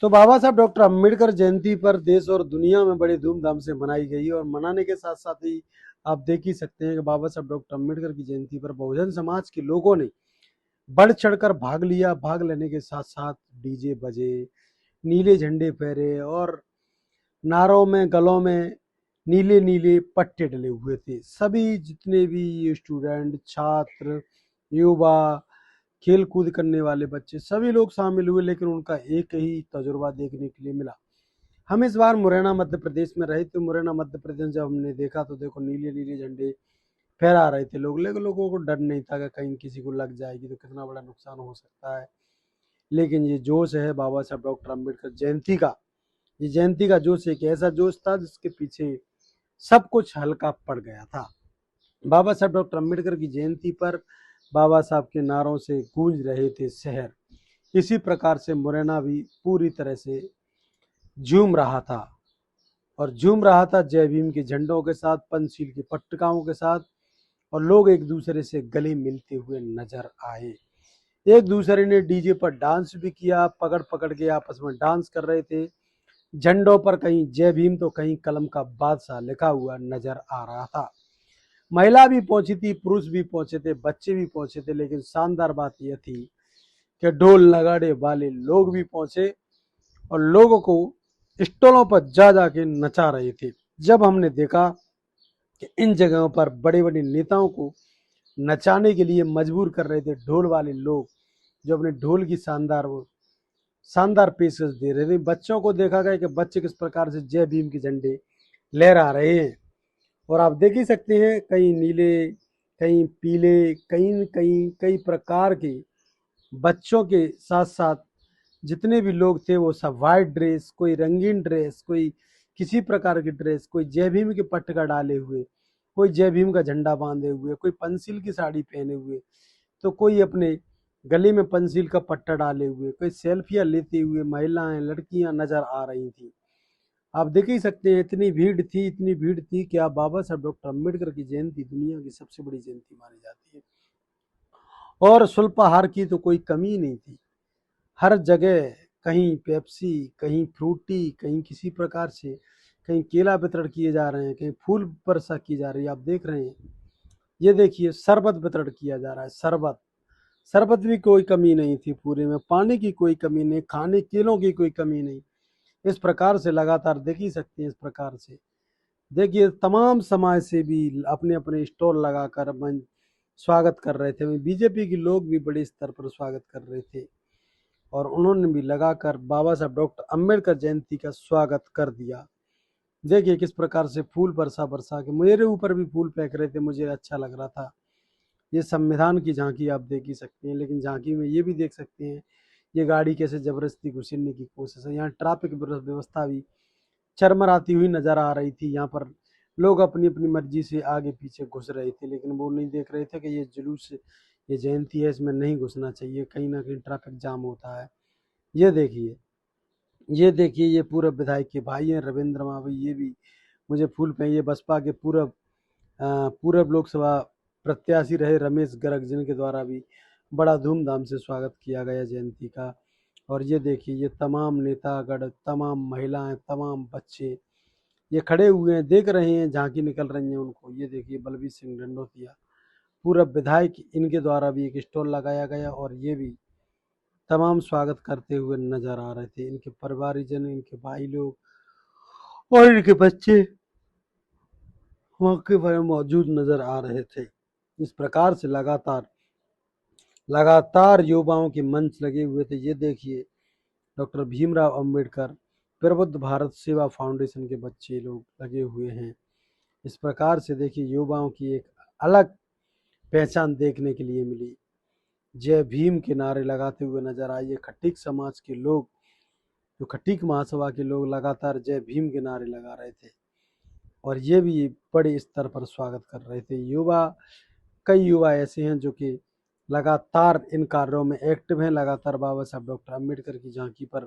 तो बाबा साहब डॉक्टर अम्बेडकर जयंती पर देश और दुनिया में बड़े धूमधाम से मनाई गई और मनाने के साथ साथ ही आप देख ही सकते हैं कि बाबा साहब डॉक्टर अम्बेडकर की जयंती पर बहुजन समाज के लोगों ने बढ़ चढ़कर भाग लिया। भाग लेने के साथ साथ डीजे बजे, नीले झंडे फहरे और नारों में, गलों में नीले नीले पट्टे डले हुए थे। सभी जितने भी स्टूडेंट, छात्र, युवा, खेल कूद करने वाले बच्चे, सभी लोग शामिल हुए, लेकिन उनका एक ही तजुर्बा देखने के लिए मिला। हम इस बार मुरैना मध्य प्रदेश में रहे थे। मुरैना मध्य प्रदेश जब हमने देखा तो देखो नीले नीले झंडे फहरा रहे थे लोग, लेकिन लोगों को डर नहीं था कि कहीं किसी को लग जाएगी तो कितना बड़ा नुकसान हो सकता है। लेकिन ये जोश है बाबा साहब डॉक्टर अम्बेडकर जयंती का, ये जयंती का जोश एक ऐसा जोश था जिसके पीछे सब कुछ हल्का पड़ गया था। बाबा साहब डॉक्टर अम्बेडकर की जयंती पर बाबा साहब के नारों से गूंज रहे थे शहर। इसी प्रकार से मुरैना भी पूरी तरह से झूम रहा था और झूम रहा था जय भीम के झंडों के साथ, पंचशील की पट्टिकाओं के साथ, और लोग एक दूसरे से गले मिलते हुए नजर आए। एक दूसरे ने डीजे पर डांस भी किया, पकड़ पकड़ के आपस में डांस कर रहे थे। झंडों पर कहीं जय भीम तो कहीं कलम का बादशाह लिखा हुआ नजर आ रहा था। महिला भी पहुंची थी, पुरुष भी पहुंचे थे, बच्चे भी पहुंचे थे, लेकिन शानदार बात यह थी कि ढोल नगाड़े वाले लोग भी पहुंचे और लोगों को स्टॉलों पर जा जाके नचा रहे थे। जब हमने देखा कि इन जगहों पर बड़े बड़े नेताओं को नचाने के लिए मजबूर कर रहे थे ढोल वाले लोग, जो अपने ढोल की शानदार पेशकश दे रहे थे। बच्चों को देखा गया कि बच्चे किस प्रकार से जय भीम के झंडे लहरा रहे हैं, और आप देख ही सकते हैं कहीं नीले, कहीं पीले, कहीं कहीं कई प्रकार के बच्चों के साथ साथ जितने भी लोग थे वो सब वाइट ड्रेस, कोई रंगीन ड्रेस, कोई किसी प्रकार की ड्रेस, कोई जय भीम के पट्ट का डाले हुए, कोई जय भीम का झंडा बांधे हुए, कोई पंचशील की साड़ी पहने हुए, तो कोई अपने गले में पंचशील का पट्टा डाले हुए, कोई सेल्फियां लेते हुए महिलाएं, लड़कियां नजर आ रही थी। आप देख ही सकते हैं इतनी भीड़ थी, इतनी भीड़ थी कि आप बाबा साहब डॉक्टर अम्बेडकर की जयंती दुनिया की सबसे बड़ी जयंती मानी जाती है और सुल्पाहार की तो कोई कमी नहीं थी। हर जगह कहीं पेप्सी, कहीं फ्रूटी, कहीं किसी प्रकार से, कहीं केला वितरण किए जा रहे हैं, कहीं फूल वर्षा की जा रही है। आप देख रहे हैं, ये देखिए शरबत वितरण किया जा रहा है। शरबत शरबत भी कोई कमी नहीं थी पूरे में, पानी की कोई कमी नहीं, खाने केलों की कोई कमी नहीं। इस प्रकार से लगातार देख ही सकते हैं। इस प्रकार से देखिए तमाम समाज से भी अपने अपने स्टॉल लगाकर मन स्वागत कर रहे थे। बीजेपी के लोग भी बड़े स्तर पर स्वागत कर रहे थे और उन्होंने भी लगाकर बाबा साहब डॉक्टर अम्बेडकर जयंती का स्वागत कर दिया। देखिए किस प्रकार से फूल बरसा बरसा के मेरे ऊपर भी फूल फेंक रहे थे, मुझे अच्छा लग रहा था। ये संविधान की झांकी आप देख ही सकते हैं, लेकिन झांकी में ये भी देख सकते हैं ये गाड़ी कैसे जबरदस्ती घुसने की कोशिश है। यहाँ ट्रैफिक व्यवस्था भी चरमराती हुई नजर आ रही थी। यहाँ पर लोग अपनी अपनी मर्जी से आगे पीछे घुस रहे थे, लेकिन वो नहीं देख रहे थे कि ये जुलूस, ये जयंती है, इसमें नहीं घुसना चाहिए, कहीं ना कहीं ट्रैफिक जाम होता है। ये देखिए, ये देखिए, ये पूर्व विधायक के भाई हैं रविंद्र मावी, ये भी मुझे फूल पे, ये बसपा के पूर्व लोकसभा प्रत्याशी रहे रमेश गर्ग, जिनके द्वारा भी बड़ा धूमधाम से स्वागत किया गया जयंती का। और ये देखिए ये तमाम नेतागण, तमाम महिलाएं, तमाम बच्चे ये खड़े हुए हैं, देख रहे हैं, झांकी निकल रही है उनको। ये देखिए बलबीर सिंह ढंडोतिया पूर्व विधायक, इनके द्वारा भी एक स्टॉल लगाया गया और ये भी तमाम स्वागत करते हुए नजर आ रहे थे। इनके परिवारजन, इनके भाई लोग और इनके बच्चे मौके पर मौजूद नजर आ रहे थे। इस प्रकार से लगातार लगातार युवाओं के मंच लगे हुए थे। ये देखिए डॉक्टर भीमराव अंबेडकर प्रबुद्ध भारत सेवा फाउंडेशन के बच्चे लोग लगे हुए हैं। इस प्रकार से देखिए युवाओं की एक अलग पहचान देखने के लिए मिली। जय भीम के नारे लगाते हुए नजर आए खटीक समाज के लोग, जो खटीक महासभा के लोग लगातार जय भीम के नारे लगा रहे थे और ये भी बड़े स्तर पर स्वागत कर रहे थे। कई युवा ऐसे हैं जो कि लगातार इन कार्यों में एक्टिव हैं, लगातार बाबा साहब डॉक्टर अम्बेडकर की झांकी पर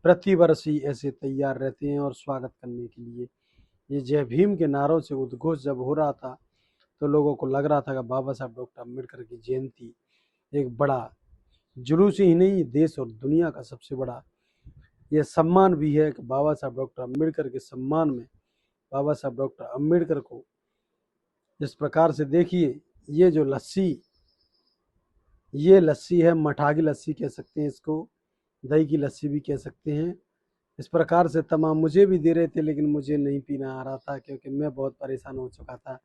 प्रतिवर्ष ही ऐसे तैयार रहते हैं और स्वागत करने के लिए। ये जय भीम के नारों से उद्घोष जब हो रहा था तो लोगों को लग रहा था कि बाबा साहब डॉक्टर अम्बेडकर की जयंती एक बड़ा जुलूस ही नहीं, देश और दुनिया का सबसे बड़ा ये सम्मान भी है कि बाबा साहब डॉक्टर अम्बेडकर के सम्मान में बाबा साहब डॉक्टर अम्बेडकर को जिस प्रकार से देखिए, ये जो लस्सी, ये लस्सी है, मठा की लस्सी कह सकते हैं इसको, दही की लस्सी भी कह सकते हैं। इस प्रकार से तमाम मुझे भी दे रहे थे, लेकिन मुझे नहीं पीना आ रहा था क्योंकि मैं बहुत परेशान हो चुका था।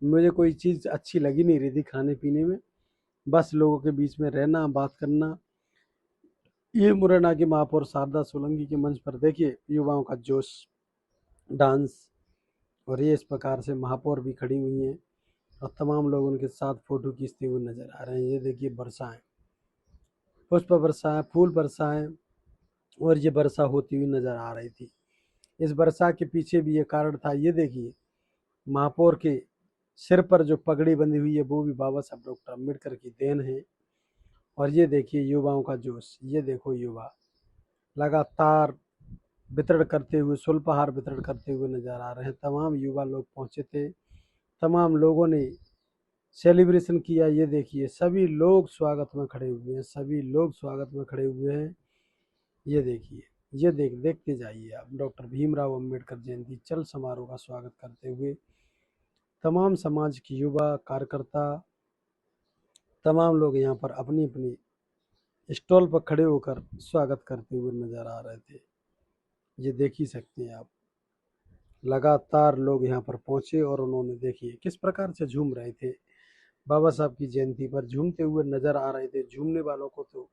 मुझे कोई चीज़ अच्छी लगी नहीं रही थी खाने पीने में, बस लोगों के बीच में रहना, बात करना। ये मुरैना की महापौर शारदा सोलंकी के मंच पर देखिए युवाओं का जोश, डांस, और ये इस प्रकार से महापौर भी खड़ी हुई हैं और तमाम लोग उनके साथ फोटो खींचते हुए नजर आ रहे हैं। ये देखिए वर्षाएं, पुष्प वर्षाएं, फूल वर्षाएं, और ये वर्षा होती हुई नजर आ रही थी। इस वर्षा के पीछे भी ये कारण था। ये देखिए महापौर के सिर पर जो पगड़ी बंधी हुई है वो भी बाबा साहब डॉक्टर अम्बेडकर की देन है। और ये देखिए युवाओं का जोश, ये देखो युवा लगातार वितरण करते हुए, सुल्पहार वितरण करते हुए नजर आ रहे हैं। तमाम युवा लोग पहुंचे थे, तमाम लोगों ने सेलिब्रेशन किया। ये देखिए सभी लोग स्वागत में खड़े हुए हैं, सभी लोग स्वागत में खड़े हुए हैं। ये देखिए, ये देखते जाइए आप, डॉक्टर भीमराव अंबेडकर जयंती चल समारोह का स्वागत करते हुए तमाम समाज के युवा कार्यकर्ता, तमाम लोग यहाँ पर अपनी अपनी स्टॉल पर खड़े होकर स्वागत करते हुए नजर आ रहे थे। ये देख ही सकते हैं आप, लगातार लोग यहाँ पर पहुंचे और उन्होंने देखिए किस प्रकार से झूम रहे थे। बाबा साहब की जयंती पर झूमते हुए नजर आ रहे थे। झूमने वालों को तो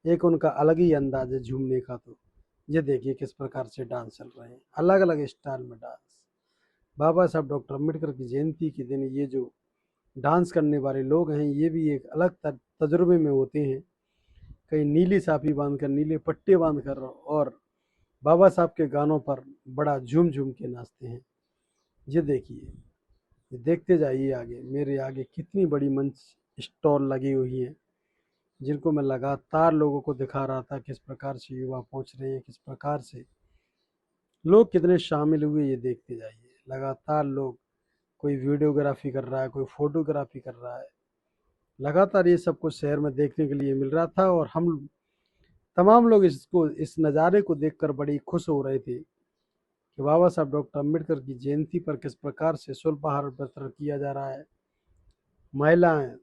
एक उनका अलग ही अंदाज है झूमने का। तो ये देखिए किस प्रकार से डांस चल रहे हैं, अलग अलग स्टाइल में डांस। बाबा साहब डॉक्टर अम्बेडकर की जयंती के दिन ये जो डांस करने वाले लोग हैं, ये भी एक अलग तजुर्बे में होते हैं। कहीं नीली साफी बांधकर, नीले पट्टे बांधकर, और बाबा साहब के गानों पर बड़ा झूम झूम के नाचते हैं। ये देखिए, ये देखते जाइए आगे, मेरे आगे कितनी बड़ी मंच स्टॉल लगी हुई है जिनको मैं लगातार लोगों को दिखा रहा था किस प्रकार से युवा पहुंच रहे हैं, किस प्रकार से लोग कितने शामिल हुए। ये देखते जाइए, लगातार लोग, कोई वीडियोग्राफी कर रहा है, कोई फोटोग्राफी कर रहा है। लगातार ये सब कुछ शहर में देखने के लिए मिल रहा था और हम तमाम लोग इस नज़ारे को देखकर बड़ी खुश हो रहे थे कि बाबा साहब डॉक्टर अम्बेडकर की जयंती पर किस प्रकार से सुल्पहार वितरण किया जा रहा है। महिलाएं,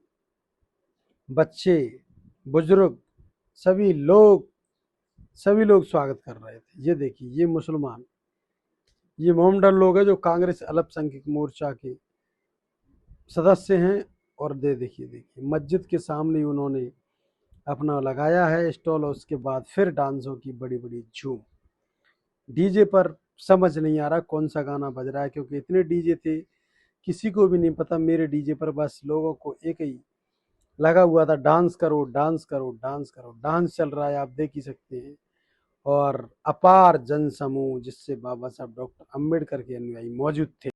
बच्चे, बुजुर्ग, सभी लोग स्वागत कर रहे थे। ये देखिए, ये मुसलमान, ये मोमडन लोग हैं जो कांग्रेस अल्पसंख्यक मोर्चा के सदस्य हैं। और देखिए मस्जिद के सामने उन्होंने अपना लगाया है स्टॉल और उसके बाद फिर डांसों की बड़ी बड़ी झूम। डीजे पर समझ नहीं आ रहा कौन सा गाना बज रहा है क्योंकि इतने डीजे थे, किसी को भी नहीं पता। मेरे डीजे पर बस लोगों को एक ही लगा हुआ था, डांस करो डांस करो डांस करो। डांस चल रहा है, आप देख ही सकते हैं। और अपार जन समूह जिससे बाबा साहब डॉक्टर अम्बेडकर के अनुयायी मौजूद थे।